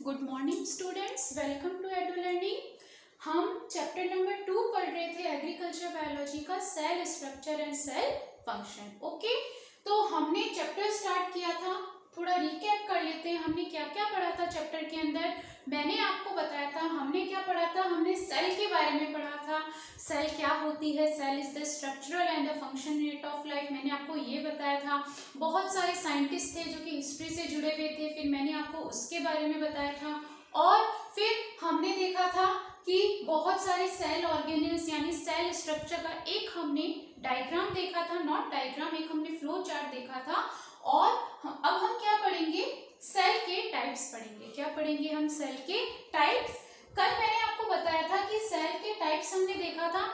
Good morning students, welcome to Edu Learning. हम chapter number 2 पढ़ रहे थे एग्रीकल्चर बायोलॉजी का cell structure and cell function. Okay, तो हमने चैप्टर स्टार्ट किया था, थोड़ा रिकैप कर लेते हैं। हमने क्या क्या पढ़ा था चैप्टर के अंदर। मैंने आपको बताया था हमने क्या पढ़ा था। हमने सेल के बारे में पढ़ा था, सेल क्या होती है, cell is the structural and the function unit of life. मैंने आपको ये बताया था। बहुत सारे साइंटिस्ट थे जो कि हिस्ट्री से जुड़े हुए थे, फिर मैंने आपको उसके बारे में बताया था। और फिर हमने देखा था कि बहुत सारे सेल ऑर्गेनेल्स यानी सेल स्ट्रक्चर का एक हमने डायग्राम देखा था, नॉट डायग्राम, एक हमने फ्लो चार्ट देखा था। और अब हम क्या पढ़ेंगे, सेल के टाइप्स पढ़ेंगे। क्या पढ़ेंगे हम? सेल के टाइप्स। कल मैंने आपको बताया था कि सेल के टाइप्स हमने देखा था,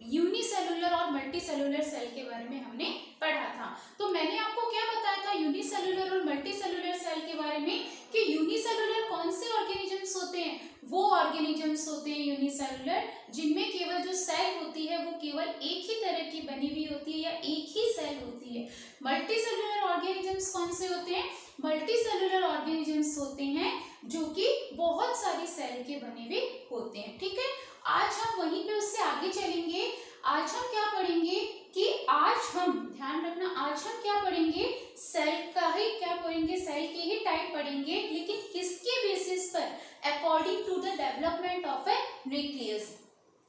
यूनिसेलुलर और मल्टीसेलुलर सेल के बारे में हमने पढ़ा था। तो मैंने आपको क्या बताया था यूनिसेलुलर और मल्टीसेलुलर सेल के बारे में कि यूनिसेलुलर कौन से ऑर्गेनिजम्स होते हैं? वो ऑर्गेनिजम्स होते हैं यूनिसेलुलर जिनमें केवल जो सेल होती है वो केवल एक ही तरह की बनी हुई होती है या एक ही सेल होती है। मल्टीसेलुलर ऑर्गेनिजम्स कौन से होते हैं? मल्टीसेलुलर ऑर्गेनिजम्स होते हैं जो कि बहुत सारी सेल के बने हुए होते हैं। ठीक है, आज हम वहीं पे उससे आगे चलेंगे। आज हम क्या पढ़ेंगे कि आज हम, ध्यान रखना, आज हम क्या पढ़ेंगे, सेल का ही क्या पढ़ेंगे, सेल के ही टाइप पढ़ेंगे, लेकिन किसके बेसिस पर? According to the development of a nucleus,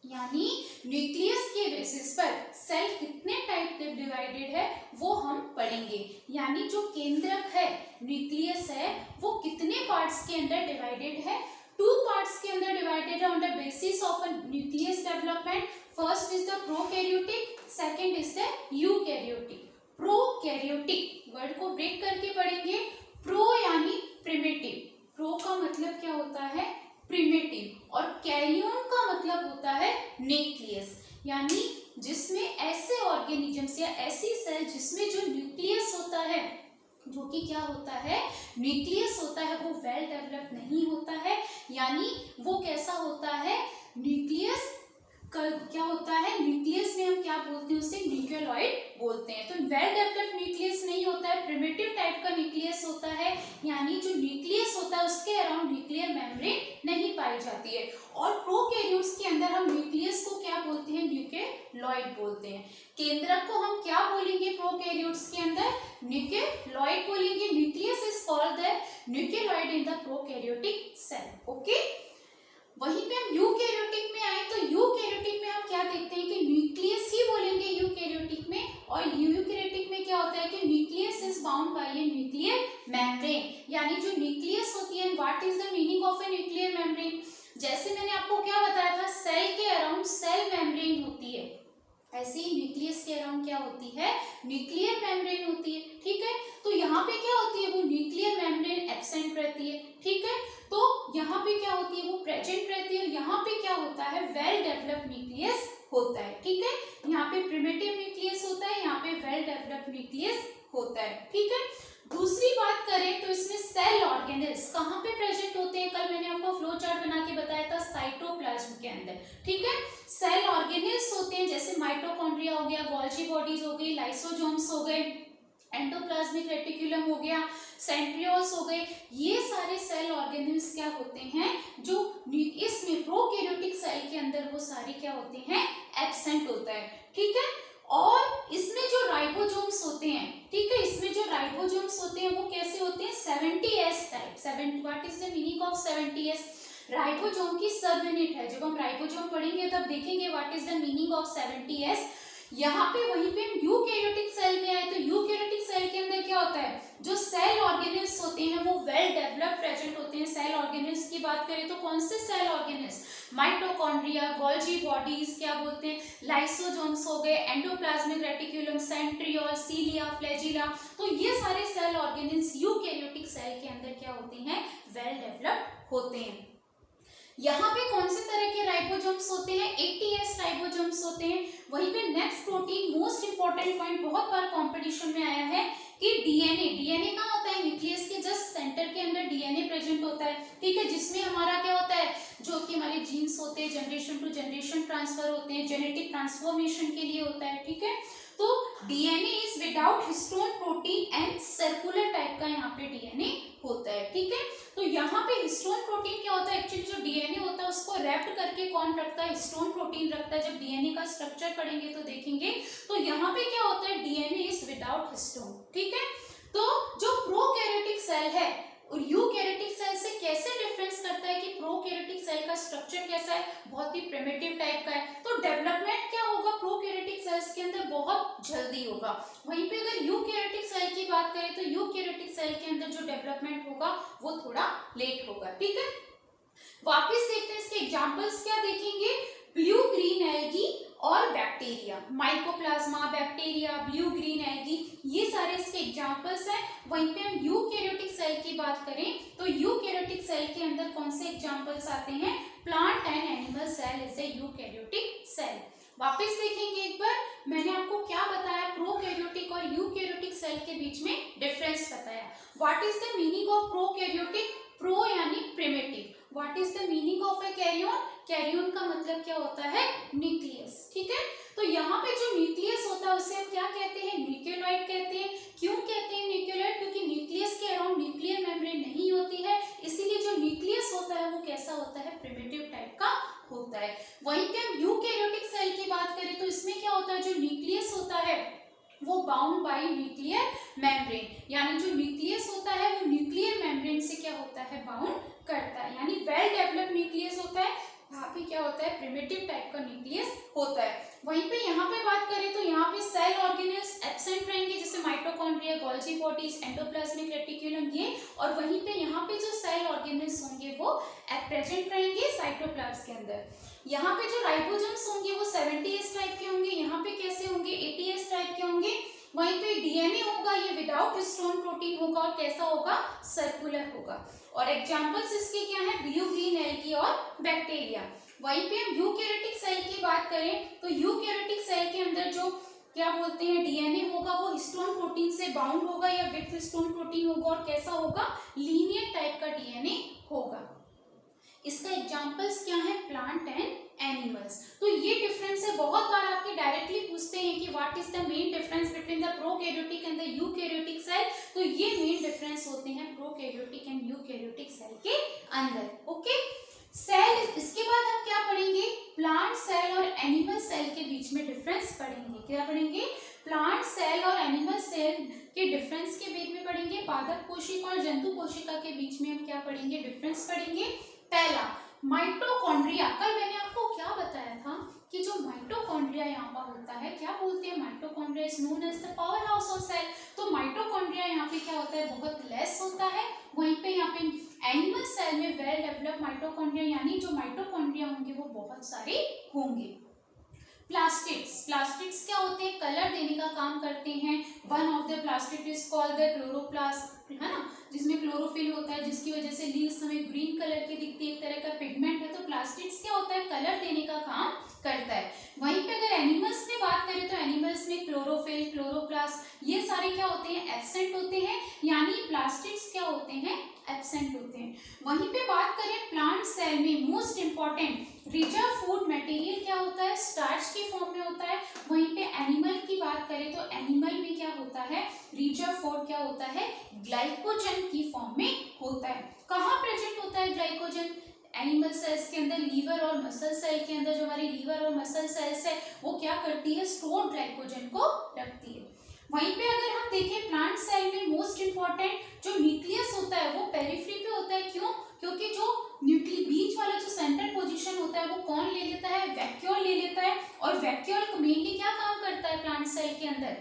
यानी न्यूक्लियस के बेसिस पर सेल कितने टाइप के डिवाइडेड है वो हम पढ़ेंगे। यानी जो केंद्रक है, न्यूक्लियस है, वो कितने पार्ट्स के अंदर डिवाइडेड है? 2 पार्ट्स के अंदर डिवाइडेड है on the basis of a nucleus development. First is the prokaryotic, second is the eukaryotic. Prokaryotic word को ब्रेक करके पढ़ेंगे। प्रो यानी प्रिमिटिव, प्रो का मतलब क्या होता है? प्रिमिटिव। और कैरियोन का मतलब होता है न्यूक्लियस, यानी जिसमें ऐसे ऑर्गेनिजम्स या ऐसी सेल जिसमें जो न्यूक्लियस होता है, जो कि क्या होता है, न्यूक्लियस होता है, वो वेल डेवलप नहीं होता है। यानी वो कैसा होता है, न्यूक्लियस क्या होता है, न्यूक्लियस में हम क्या बोलते हैं, उसे न्यूक्लियोइड बोलते हैं। तो वेल डेवलप्ड न्यूक्लियस नहीं होता है, प्रिमिटिव टाइप का न्यूक्लियस होता है। यानी जो न्यूक्लियस होता है उसके अराउंड न्यूक्लियर मेम्ब्रेन नहीं पाई जाती है। और प्रोकैरियोट्स के अंदर हम न्यूक्लियस को क्या बोलते हैं, न्यूक्लियोइड बोलते हैं। केंद्रक को हम क्या बोलेंगे प्रोकैरियोट्स के अंदर? न्यूक्लियोइड बोलेंगे। Nucleus is called the nucleoid in the prokaryotic cell. Okay, वहीं पे हम यूकैरियोटिक में आए तो यूकैरियोटिक में हम क्या देखते हैं कि न्यूक्लियस ही बोलेंगे यूकैरियोटिक में। और यूकैरियोटिक में क्या होता है कि nucleus is bound by a nuclear membrane. यानी जो न्यूक्लियस होती है, what is the meaning of a nuclear membrane? जैसे मैंने आपको क्या बताया था, सेल के अराउंड सेल मेम्ब्रेन होती है, ऐसे ही न्यूक्लियस के अराउंड क्या होती है, न्यूक्लियर मेम्ब्रेन होती है। ठीक है, तो यहाँ पे क्या होती है, वो न्यूक्लियर मेम्ब्रेन एब्सेंट रहती है। ठीक है, तो यहाँ पे क्या होती है, वो प्रेजेंट रहती है। यहाँ पे क्या होता है, वेल डेवलप्ड न्यूक्लियस होता है। ठीक है, यहाँ पे प्रिमिटिव न्यूक्लियस होता है, यहाँ पे वेल डेवलप्ड न्यूक्लियस होता है। ठीक है, दूसरी बात करें तो इसमें सेल ऑर्गेनेल्स कहाँ पे प्रेजेंट होते हैं? कल मैंने आपको फ्लो चार्ट बना के बताया था, साइटोप्लाज्म के अंदर। ठीक है, सेल ऑर्गेनेल्स होते हैं जैसे माइटोकॉन्ड्रिया हो गया, गोल्जी बॉडीज हो गई, लाइसोसोम्स हो गए, एंडोप्लाज्मिक रेटिकुलम हो गया, सेंट्रियोल्स हो गए। ये सारे सेल ऑर्गेनेल्स क्या होते हैं, जो इसमें प्रोकैरियोटिक सेल के अंदर वो सारे क्या होते हैं, एब्सेंट होता है। ठीक है, और इसमें जो राइबोसोम्स होते हैं, ठीक है, इसमें जो राइबोसोम्स होते हैं वो कैसे होते हैं, 70S type. 70, what is the meaning of 70S? Ribosome की सब यूनिट है। जब हम राइबोसोम पढ़ेंगे तब देखेंगे what is the meaning of 70S। यहाँ पे वहीं पे यूकैरियोटिक सेल में आए तो यूकैरियोटिक सेल के अंदर क्या होता है, जो सेल ऑर्गेनेल्स होते हैं वो वेल डेवलप्ड प्रेजेंट होते हैं। सेल ऑर्गेनेल्स की बात करें तो कौन से cell organelles? Mitochondria, Golgi bodies, क्या बोलते हैं, लाइसोसोम्स हो गए, endoplasmic reticulum, centriole, cilia, flagella. तो ये सारे सेल ऑर्गेनेल्स यूकैरियोटिक सेल के अंदर क्या होते हैं, वेल डेवलप्ड होते हैं। यहाँ पे कौन से तरह के राइबोसोम्स होते हैं, 80S राइबोसोम्स होते हैं। वहीं पे next protein, most important point, बहुत बार कंपटीशन में आया है कि डीएनए। डीएनए कहाँ होता है, न्यूक्लियस के जस्ट सेंटर के अंदर डीएनए प्रेजेंट होता है। ठीक है, जिसमें हमारा क्या होता है, जो कि हमारे जीन्स होते हैं, जनरेशन टू जनरेशन ट्रांसफर होते हैं, जेनेटिक ट्रांसफॉर्मेशन के लिए होता है। ठीक है, तो DNA is without histone protein and circular type का यहाँ पे डीएनए होता है। ठीक है, तो यहाँ पे हिस्टोन प्रोटीन क्या होता है, एक्चुअली जो डीएनए होता है उसको रैप्ड करके कौन रखता है, हिस्टोन प्रोटीन रखता है। जब डीएनए का स्ट्रक्चर पढ़ेंगे तो देखेंगे। तो यहाँ पे क्या होता है, डीएनए इज विदाउट हिस्टोन, ठीक है। तो जो प्रोकैरियोटिक सेल है और यूकैरियोटिक सेल से कैसे डिफरेंस करता है कि प्रोकैरियोटिक सेल का स्ट्रक्चर कैसा है, बहुत ही प्रिमिटिव टाइप का है। तो डेवलपमेंट क्या होगा प्रोकैरियोटिक सेल्स के अंदर, बहुत जल्दी होगा। वहीं पे अगर यूकैरियोटिक सेल की बात करें तो यूकैरियोटिक सेल के अंदर जो डेवलपमेंट होगा वो थोड़ा लेट होगा, ठीक है। वापस देखते हैं इसके एग्जांपल्स, क्या देखेंगे, ब्लू ग्रीन एल्गी और bacteria, mycoplasma, bacteria, blue green algae, ये सारे इसके एग्जांपल्स हैं। वहीं पे हम यूकैरियोटिक सेल की बात करें तो यूकैरियोटिक सेल के अंदर कौन से एग्जांपल्स आते हैं, plant and animal cell is a eukaryotic cell. वापस देखेंगे एक बार, मैंने आपको क्या बताया, प्रोकैरियोटिक और यूकैरियोटिक सेल के बीच में डिफरेंस बताया। What is the meaning of prokaryotic, pro यानी primitive, what is the meaning of a karyon, karyon का मतलब क्या होता है, न्यूक्लियस, ठीक है। तो यहाँ पे जो न्यूक्लियस होता है उसे हम क्या कहते हैं, न्यूक्लियोइड कहते हैं। क्यों कहते हैं न्यूक्लियोइड, क्योंकि न्यूक्लियस के अराउंड न्यूक्लियर मेम्ब्रेन नहीं होती है, इसीलिए जो न्यूक्लियस होता है वो कैसा होता है, प्रिमिटिव टाइप का होता है। वहीं पे हम यूकैरियोटिक सेल की बात करें तो इसमें क्या होता है, जो न्यूक्लियस होता है वो बाउंड बाय न्यूक्लियर मेम्ब्रेन, यानी जो न्यूक्लियस होता है वो न्यूक्लियर मेम्ब्रेन से क्या होता है, बाउंड करता है, यानी वेल डेवलप्ड न्यूक्लियस होता है। वहाँ पे क्या होता है, प्रिमिटिव टाइप का न्यूक्लियस होता है। वहीं पे यहाँ पे बात करें तो यहाँ पे सेल ऑर्गेनेल्स एब्सेंट रहेंगे, जैसे mitochondria, Golgi bodies, endoplasmic reticulum ये, और वहीं पे यहाँ पे जो सेल ऑर्गेनेल्स होंगे वो प्रेजेंट रहेंगे साइटोप्लाज्म के अंदर। यहाँ पे जो राइबोसोम्स होंगे वो 70S टाइप के होंगे, यहाँ पे कैसे होंगे, 80S टाइप के होंगे। वहीं पे डीएनए होगा ये विदाउट हिस्टोन प्रोटीन होगा और कैसा होगा, सर्कुलर होगा। और एग्जांपल्स इसके क्या है, ब्लू ग्रीन एल्गी और बैक्टीरिया। वहीं पे हम यूकैरियोटिक सेल की बात करें तो यूकैरियोटिक सेल के अंदर जो क्या बोलते हैं, डीएनए होगा वो हिस्टोन प्रोटीन से बाउंड होगा या विद हिस्टोन प्रोटीन होगा और कैसा होगा, लीनियर टाइप का डीएनए होगा। इसका एग्जांपल्स क्या है, प्लांट एंड एनिमल्स। तो ये डिफरेंस है, बहुत बार आपके डायरेक्टली पूछते हैं कि what is the main difference between the prokaryotic and the eukaryotic cell. तो ये मेन डिफरेंस होते हैं प्रोकैरियोटिक एंड यूकैरियोटिक सेल के अंदर, ओके। सेल, इसके बाद हम क्या पढ़ेंगे, प्लांट सेल और एनिमल सेल के बीच में डिफरेंस पढ़ेंगे। क्या पढ़ेंगे, प्लांट सेल और एनिमल सेल के डिफरेंस के बीच में पढ़ेंगे। पादप कोशिका और जंतु कोशिका के बीच में हम क्या पढ़ेंगे, डिफरेंस पढ़ेंगे। पहला माइटोकॉन्ड्रिया, कल मैंने आपको क्या बताया था कि जो माइटोकॉन्ड्रिया यहाँ पर होता है, क्या बोलते हैं, mitochondria is known as the power house of cell. तो माइटोकॉन्ड्रिया यहाँ पे क्या होता है, बहुत लेस होता है। वहीं पे यहाँ पे एनिमल सेल में वेल डेवलप माइटोकॉन्ड्रिया, यानी जो माइटोकॉन्ड्रिया होंगे वो बहुत सारे होंगे। प्लास्टिड्स, प्लास्टिड्स क्या होते हैं, कलर देने का काम करते हैं। One of the plastid is called the chloroplast, है ना, जिसमें क्लोरोफिल होता है, जिसकी वजह से लीव्स हमें ग्रीन कलर की दिखती है, एक तरह का पिगमेंट है। तो प्लास्टिड्स क्या होता है, कलर देने का काम करता है। वहीं पे अगर एनिमल्स में बात करें तो एनिमल्स में क्लोरोफिल, क्लोरोप्लास्ट ये सारे क्या होते हैं, एब्सेंट होते हैं, यानी प्लास्टिड्स क्या होते हैं, एब्सेंट होते हैं। वहीं पे बात करें प्लांट सेल में most important reserve food material क्या होता है, स्टार्च की फॉर्म में होता है। वहीं पे एनिमल की बात करें तो एनिमल में क्या होता है, रिजर्व फूड क्या होता है, ग्लाइकोजन की फॉर्म में होता है। कहाँ प्रेजेंट होता है ग्लाइकोजन, एनिमल सेल्स के अंदर, लीवर और मसल सेल के अंदर। जो हमारी लीवर और मसल सेल्स है वो क्या करती है, स्टोर्ड ग्लाइकोजन को रखती है। वहीं पे अगर हम देखें प्लांट सेल में मोस्ट इंपॉर्टेंट जो न्यूक्लियस होता है वो पेरिफेरी पे होता है। क्यों, क्योंकि जो न्यूक्लियस बीच वाला जो सेंटर पोजीशन होता है वो कौन ले लेता है, वैक्यूल ले लेता है। और वैक्यूल मेनली क्या काम करता है प्लांट सेल के अंदर,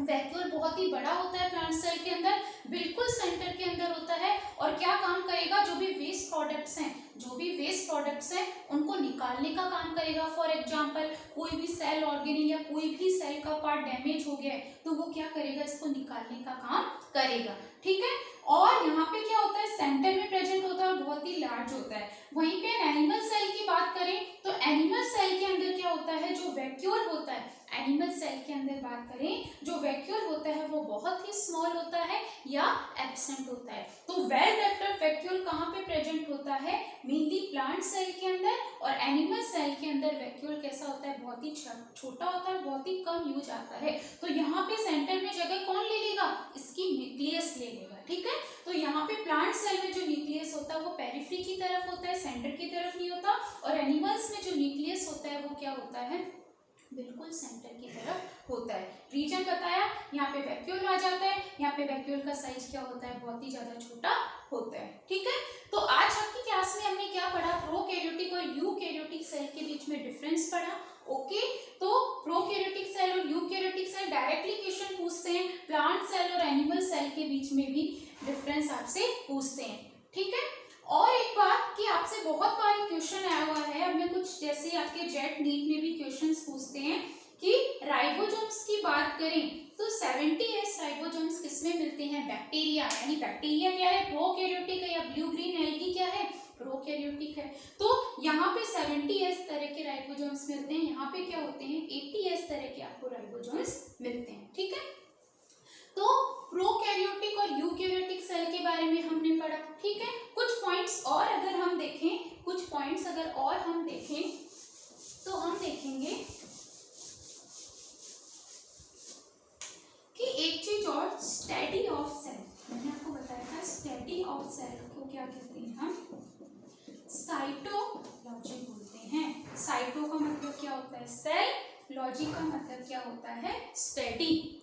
वैक्यूल बहुत ही बड़ा होता है प्लांट सेल के अंदर, बिल्कुल सेंटर के अंदर होता है। और क्या काम करेगा, जो भी वेस्ट प्रोडक्ट्स हैं, जो भी वेस्ट प्रोडक्ट्स हैं उनको निकालने का काम करेगा। फॉर एग्जांपल कोई भी सेल ऑर्गेनेल या कोई भी सेल का पार्ट डैमेज हो गया है तो वो क्या करेगा, इसको निकालने का काम करेगा, ठीक है। और यहाँ पे क्या होता है, सेंटर में प्रेजेंट होता है और बहुत ही लार्ज होता है। वहीं पे एनिमल सेल की बात करें तो एनिमल सेल के अंदर क्या होता है, जो वैक्यूल होता है, एनिमल सेल के अंदर बात करें जो वैक्यूल होता है वो बहुत ही स्मॉल होता है या एब्सेंट होता है। तो वेल डेवलप्ड वैक्यूल कहाँ पे प्रेजेंट होता है, मेनली प्लांट सेल के अंदर। और एनिमल सेल के अंदर वैक्यूल कैसा होता है, बहुत ही छोटा होता है, बहुत ही कम यूज आता है। तो यहाँ पे सेंटर में जगह कौन ले लेगा, इसकी न्यूक्लियस ले लेगा, ठीक है। तो यहाँ पे प्लांट सेल में जो न्यूक्लियस होता है वो पेरिफेरी की तरफ होता है, सेंटर की तरफ नहीं होता, और एनिमल्स में जो न्यूक्लियस होता है वो क्या होता है, बिल्कुल सेंटर की तरफ होता है। रीजन बताया, यहाँ पे वैक्यूल आ जाता है, यहाँ पे वैक्यूल का साइज क्या होता है, बहुत ही ज्यादा छोटा होता है, ठीक है। तो आज आपकी क्लास में हमने क्या पढ़ा, प्रोकैरियोटिक और यूकैरियोटिक सेल के बीच में डिफरेंस पढ़ा, ओके। तो प्रोकैरियोटिक सेल और यूकैरियोटिक सेल डायरेक्टली क्वेश्चन पूछते हैं, प्लांट सेल और एनिमल सेल के बीच में भी डिफरेंस आपसे पूछते हैं, ठीक है। और एक बात कि आपसे बहुत बार क्वेश्चन आया हुआ है, हमने कुछ जैसे आपके जेट नीट में भी क्वेश्चंस पूछते हैं कि राइबोसोम्स की बात करें तो 70S राइबोसोम्स किसमें मिलते हैं, बैक्टीरिया, यानी बैक्टीरिया क्या है, प्रोकैरियोटिक है, या ब्लू ग्रीन एल्गी क्या है, प्रोकैरियोटिक है। तो यहाँ पे 70S तरह के राइबोसोम्स मिलते हैं, यहाँ पे क्या होते हैं 80S तरह के आपको राइबोसोम्स मिलते हैं, ठीक है। तो प्रोकैरियोटिक और यूकैरियोटिक सेल के बारे में हमने पढ़ा, ठीक है। कुछ पॉइंट्स और अगर हम देखें, कुछ पॉइंट्स अगर और हम देखें तो हम देखेंगे कि एक चीज और, स्टडी ऑफ सेल, मैंने आपको बताया था स्टडी ऑफ सेल को क्या कहते हैं, हम साइटोलॉजी बोलते हैं। साइटो का मतलब क्या होता है सेल, लॉजी का मतलब क्या होता है स्टडी।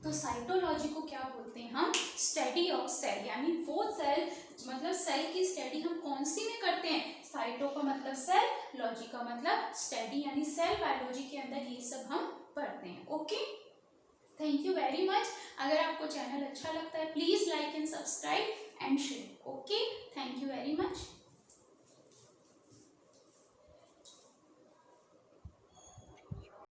तो साइटोलॉजी को क्या बोलते हैं हम, स्टडी ऑफ सेल, यानी वो सेल मतलब सेल की स्टडी हम कौन सी में करते हैं, साइटो का मतलब सेल, लॉजी का मतलब स्टडी, यानी सेल बायोलॉजी के अंदर ये सब हम पढ़ते हैं, okay. Thank you very much. अगर आपको चैनल अच्छा लगता है please like and subscribe and share, okay. Thank you very much.